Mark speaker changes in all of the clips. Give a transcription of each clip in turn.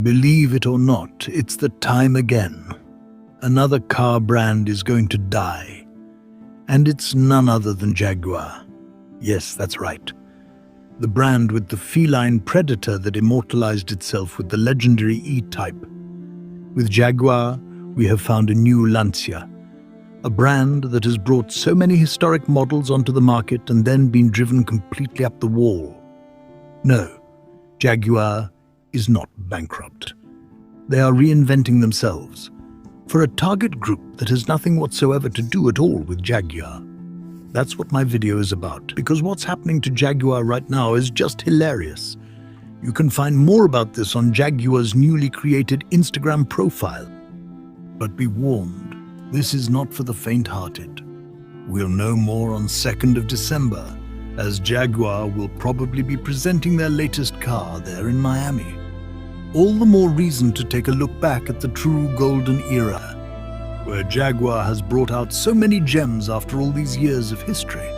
Speaker 1: Believe it or not, it's the time again. Another car brand is going to die. And it's none other than Jaguar. Yes, that's right. The brand with the feline predator that immortalized itself with the legendary E-Type. With Jaguar, we have found a new Lancia, a brand that has brought so many historic models onto the market and then been driven completely up the wall. No, Jaguar is not bankrupt. They are reinventing themselves for a target group that has nothing whatsoever to do at all with Jaguar. That's what my video is about, because what's happening to Jaguar right now is just hilarious. You can find more about this on Jaguar's newly created Instagram profile. But be warned, this is not for the faint-hearted. We'll know more on 2nd of December, as Jaguar will probably be presenting their latest car there in Miami. All the more reason to take a look back at the true golden era, where Jaguar has brought out so many gems after all these years of history.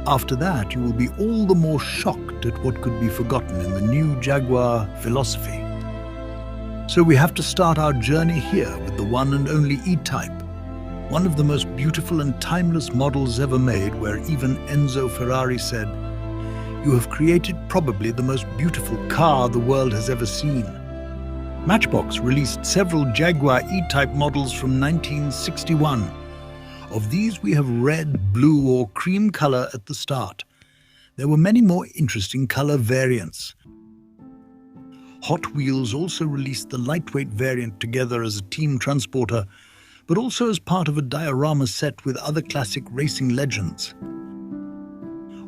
Speaker 1: After that, you will be all the more shocked at what could be forgotten in the new Jaguar philosophy. So we have to start our journey here with the one and only E-Type, one of the most beautiful and timeless models ever made, where even Enzo Ferrari said, "You have created probably the most beautiful car the world has ever seen." Matchbox released several Jaguar E-Type models from 1961. Of these, we have red, blue or cream color at the start. There were many more interesting color variants. Hotwheels also released the lightweight variant together as a team transporter, but also as part of a diorama set with other classic racing legends,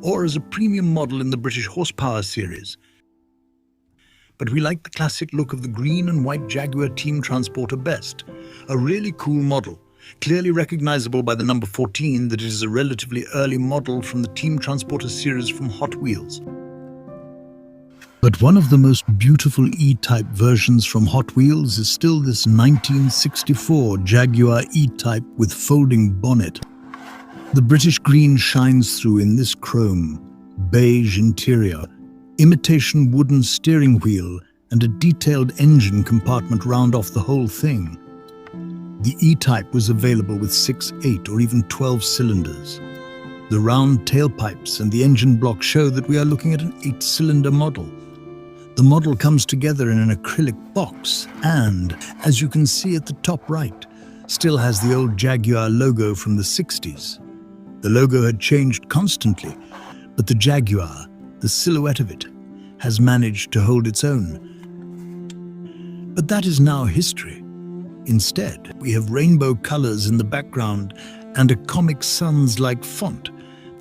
Speaker 1: or as a premium model in the British Horsepower series. But we like the classic look of the green and white Jaguar team transporter best, a really cool model, clearly recognizable by the number 14 that it is a relatively early model from the team transporter series from Hot Wheels. But one of the most beautiful E-Type versions from Hot Wheels is still this 1964 Jaguar E-Type with folding bonnet. The British green shines through in this chrome, beige interior, imitation wooden steering wheel, and a detailed engine compartment round off the whole thing. The E-Type was available with 6, 8, or even 12 cylinders. The round tailpipes and the engine block show that we are looking at an 8-cylinder model. The model comes together in an acrylic box and, as you can see at the top right, still has the old Jaguar logo from the 60s. The logo had changed constantly, but the Jaguar, the silhouette of it, has managed to hold its own. But that is now history. Instead, we have rainbow colors in the background and a Comic Sans-like font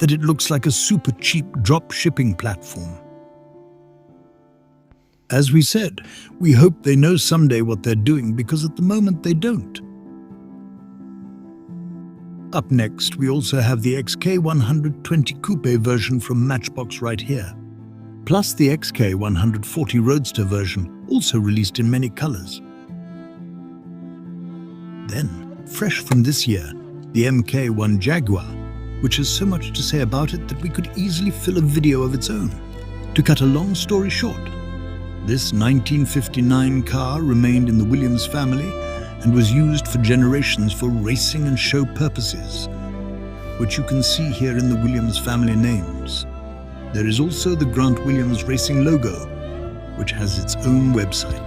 Speaker 1: that it looks like a super cheap drop shipping platform. As we said, we hope they know someday what they're doing, because at the moment they don't. Up next, we also have the XK120 Coupe version from Matchbox right here, plus the XK140 Roadster version, also released in many colors. Then, fresh from this year, the MK1 Jaguar, which has so much to say about it that we could easily fill a video of its own. To cut a long story short, this 1959 car remained in the Williams family and was used for generations for racing and show purposes, which you can see here in the Williams family names. There is also the Grant Williams Racing logo, which has its own website.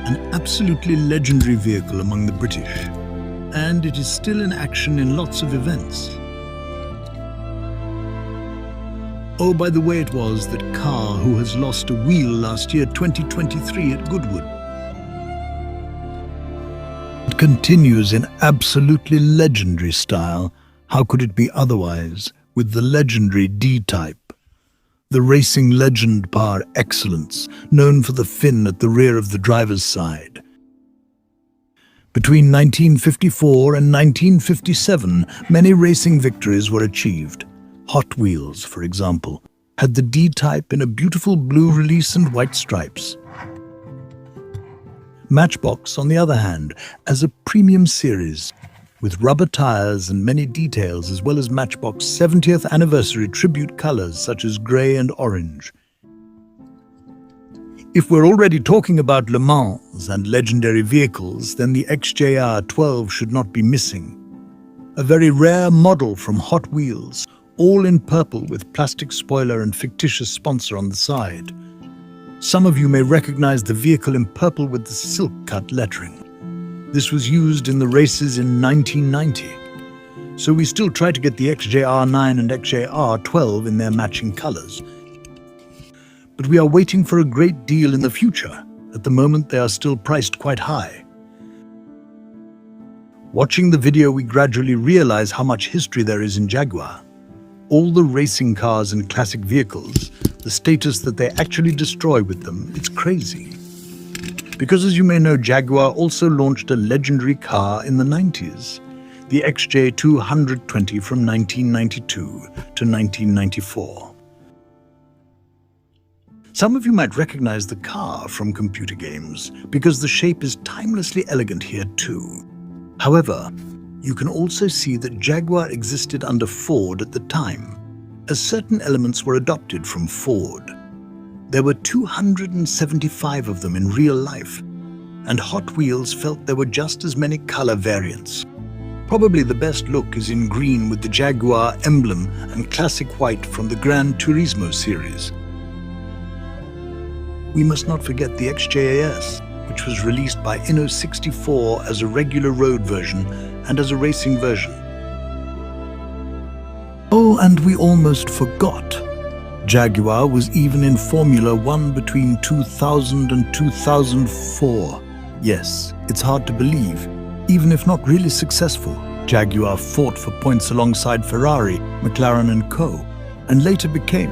Speaker 1: An absolutely legendary vehicle among the British, and it is still in action in lots of events. Oh, by the way, it was that car who has lost a wheel last year, 2023, at Goodwood. It continues in absolutely legendary style. How could it be otherwise with the legendary D-Type? The racing legend par excellence, known for the fin at the rear of the driver's side. Between 1954 and 1957, many racing victories were achieved. Hot Wheels, for example, had the D-Type in a beautiful blue release and white stripes. Matchbox, on the other hand, as a premium series, with rubber tires and many details, as well as Matchbox's 70th anniversary tribute colors such as grey and orange. If we're already talking about Le Mans and legendary vehicles, then the XJR12 should not be missing. A very rare model from Hot Wheels, all in purple with plastic spoiler and fictitious sponsor on the side. Some of you may recognize the vehicle in purple with the silk-cut lettering. This was used in the races in 1990. So we still try to get the XJR9 and XJR12 in their matching colors. But we are waiting for a great deal in the future. At the moment, they are still priced quite high. Watching the video, we gradually realize how much history there is in Jaguar. All the racing cars and classic vehicles, the status that they actually destroy with them, it's crazy. Because as you may know, Jaguar also launched a legendary car in the 90s, the XJ1220 from 1992 to 1994. Some of you might recognize the car from computer games because the shape is timelessly elegant here too. However, you can also see that Jaguar existed under Ford at the time, as certain elements were adopted from Ford. There were 275 of them in real life, and Hot Wheels felt there were just as many color variants. Probably the best look is in green with the Jaguar emblem and classic white from the Gran Turismo series. We must not forget the XJS, which was released by Inno64 as a regular road version and as a racing version. Oh, and we almost forgot. Jaguar was even in Formula 1 between 2000 and 2004. Yes, it's hard to believe. Even if not really successful, Jaguar fought for points alongside Ferrari, McLaren and Co., and later became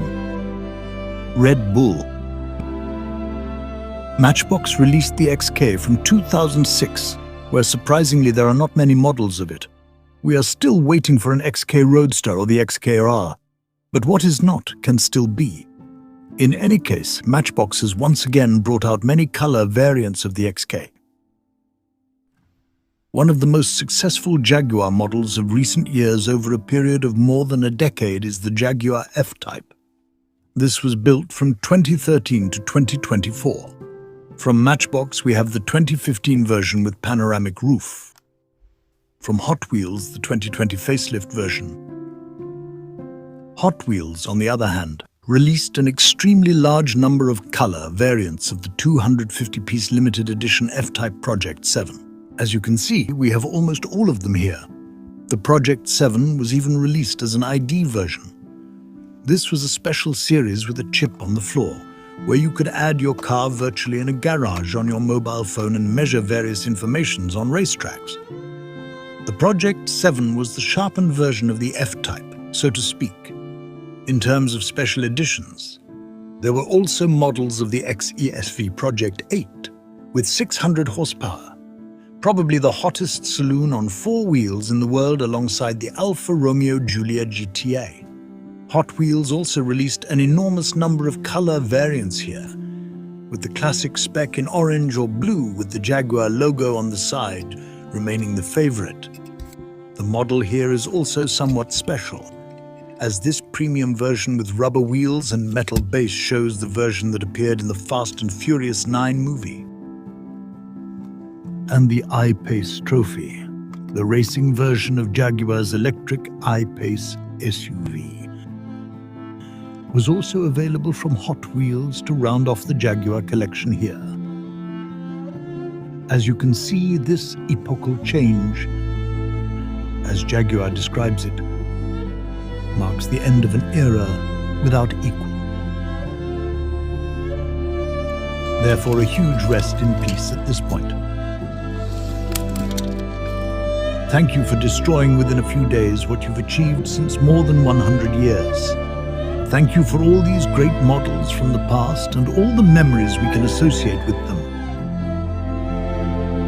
Speaker 1: Red Bull. Matchbox released the XK from 2006, where surprisingly there are not many models of it. We are still waiting for an XK Roadster or the XKR, but what is not can still be. In any case, Matchbox has once again brought out many color variants of the XK. One of the most successful Jaguar models of recent years over a period of more than a decade is the Jaguar FType. This was built from 2013 to 2024. From Matchbox, we have the 2015 version with panoramic roof. From Hot Wheels, the 2020 facelift version. Hot Wheels, on the other hand, released an extremely large number of color variants of the 250-piece limited edition F-Type Project 7. As you can see, we have almost all of them here. The Project 7 was even released as an ID version. This was a special series with a chip on the floor, where you could add your car virtually in a garage on your mobile phone and measure various informations on racetracks. The Project 7 was the sharpened version of the F-Type, so to speak. In terms of special editions, there were also models of the XESV Project 8 with 600 horsepower, probably the hottest saloon on 4 wheels in the world alongside the Alfa Romeo Giulia GTA. Hot Wheels also released an enormous number of color variants here, with the classic spec in orange or blue with the Jaguar logo on the side remaining the favorite. The model here is also somewhat special, as this premium version with rubber wheels and metal base shows the version that appeared in the Fast and Furious 9 movie. And the I-Pace Trophy, the racing version of Jaguar's electric I-Pace SUV, was also available from Hot Wheels to round off the Jaguar collection here. As you can see, this epochal change, as Jaguar describes it, marks the end of an era without equal. Therefore, a huge rest in peace at this point. Thank you for destroying within a few days what you've achieved since more than 100 years. Thank you for all these great models from the past and all the memories we can associate with them.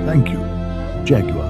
Speaker 1: Thank you, Jaguar.